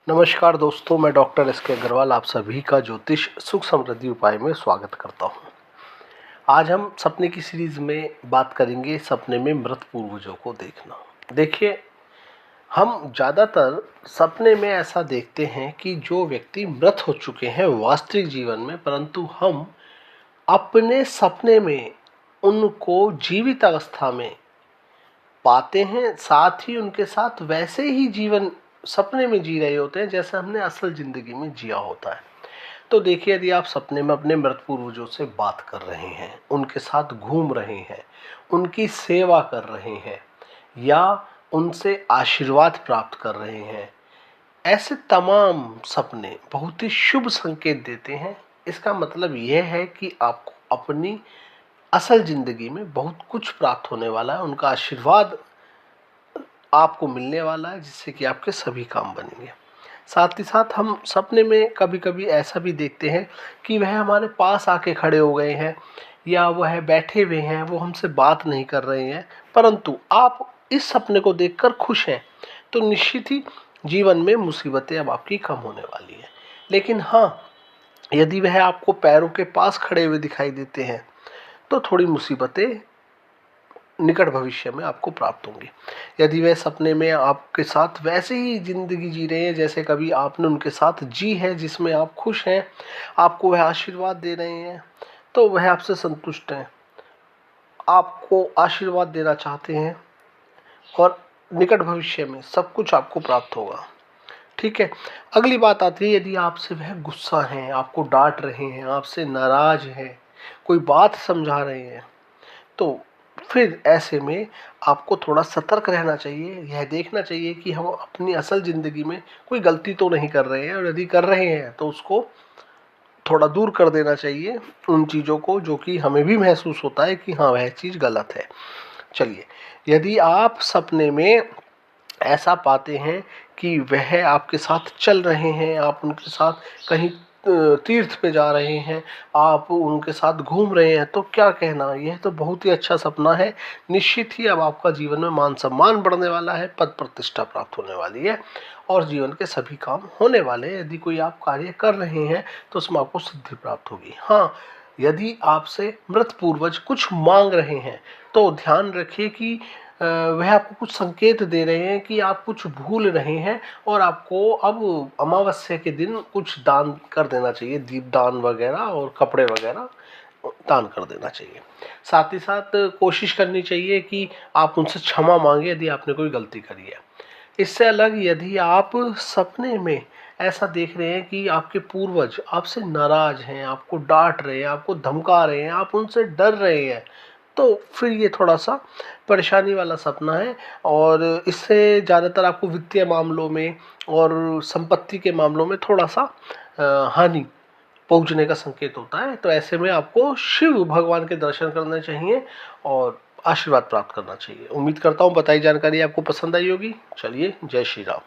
नमस्कार दोस्तों, मैं डॉक्टर एस के अग्रवाल आप सभी का ज्योतिष सुख समृद्धि उपाय में स्वागत करता हूं। आज हम सपने की सीरीज में बात करेंगे सपने में मृत पूर्वजों को देखना। देखिए, हम ज़्यादातर सपने में ऐसा देखते हैं कि जो व्यक्ति मृत हो चुके हैं वास्तविक जीवन में, परंतु हम अपने सपने में उनको जीवित अवस्था में पाते हैं, साथ ही उनके साथ वैसे ही जीवन सपने में जी रहे होते हैं जैसे हमने असल जिंदगी में जिया होता है। तो देखिए, यदि आप सपने में अपने मृत पूर्वजों से बात कर रहे हैं, उनके साथ घूम रहे हैं, उनकी सेवा कर रहे हैं या उनसे आशीर्वाद प्राप्त कर रहे हैं, ऐसे तमाम सपने बहुत ही शुभ संकेत देते हैं। इसका मतलब यह है कि आपको अपनी असल जिंदगी में बहुत कुछ प्राप्त होने वाला है, उनका आशीर्वाद आपको मिलने वाला है, जिससे कि आपके सभी काम बनेंगे। साथ ही साथ हम सपने में कभी कभी ऐसा भी देखते हैं कि वह हमारे पास आके खड़े हो गए हैं या वह बैठे हुए हैं, वो हमसे बात नहीं कर रहे हैं, परंतु आप इस सपने को देखकर खुश हैं, तो निश्चित ही जीवन में मुसीबतें अब आपकी कम होने वाली है। लेकिन हाँ, यदि वह आपको पैरों के पास खड़े हुए दिखाई देते हैं तो थोड़ी मुसीबतें निकट भविष्य में आपको प्राप्त होंगी। यदि वह सपने में आपके साथ वैसे ही जिंदगी जी रहे हैं जैसे कभी आपने उनके साथ जी है, जिसमें आप खुश हैं, आपको वह आशीर्वाद दे रहे हैं, तो वह आपसे संतुष्ट हैं, आपको आशीर्वाद देना चाहते हैं और निकट भविष्य में सब कुछ आपको प्राप्त होगा। ठीक है। अगली बात आती है, यदि आपसे वह गुस्सा हैं, आपको डांट रहे हैं, आपसे नाराज हैं, कोई बात समझा रहे हैं, तो फिर ऐसे में आपको थोड़ा सतर्क रहना चाहिए। यह देखना चाहिए कि हम अपनी असल ज़िंदगी में कोई गलती तो नहीं कर रहे हैं, और यदि कर रहे हैं तो उसको थोड़ा दूर कर देना चाहिए, उन चीज़ों को जो कि हमें भी महसूस होता है कि हाँ, वह चीज़ गलत है। चलिए, यदि आप सपने में ऐसा पाते हैं कि वह आपके साथ चल रहे हैं, आप उनके साथ कहीं तीर्थ पे जा रहे हैं, आप उनके साथ घूम रहे हैं, तो क्या कहना, यह तो बहुत ही अच्छा सपना है। निश्चित ही अब आपका जीवन में मान सम्मान बढ़ने वाला है, पद प्रतिष्ठा प्राप्त होने वाली है और जीवन के सभी काम होने वाले हैं। यदि कोई आप कार्य कर रहे हैं तो उसमें आपको सिद्धि प्राप्त होगी। हाँ, यदि आपसे मृत पूर्वज कुछ मांग रहे हैं तो ध्यान रखिए कि वह आपको कुछ संकेत दे रहे हैं कि आप कुछ भूल रहे हैं और आपको अब अमावस्या के दिन कुछ दान कर देना चाहिए, दीप दान वगैरह और कपड़े वगैरह दान कर देना चाहिए। साथ ही साथ कोशिश करनी चाहिए कि आप उनसे क्षमा मांगे यदि आपने कोई गलती करी है। इससे अलग, यदि आप सपने में ऐसा देख रहे हैं कि आपके पूर्वज आपसे नाराज हैं, आपको डांट रहे हैं, आपको धमका रहे हैं, आप उनसे डर रहे हैं, तो फिर ये थोड़ा सा परेशानी वाला सपना है और इससे ज़्यादातर आपको वित्तीय मामलों में और संपत्ति के मामलों में थोड़ा सा हानि पहुंचने का संकेत होता है। तो ऐसे में आपको शिव भगवान के दर्शन करने चाहिए और आशीर्वाद प्राप्त करना चाहिए। उम्मीद करता हूँ बताई जानकारी आपको पसंद आई होगी। चलिए, जय श्री राम।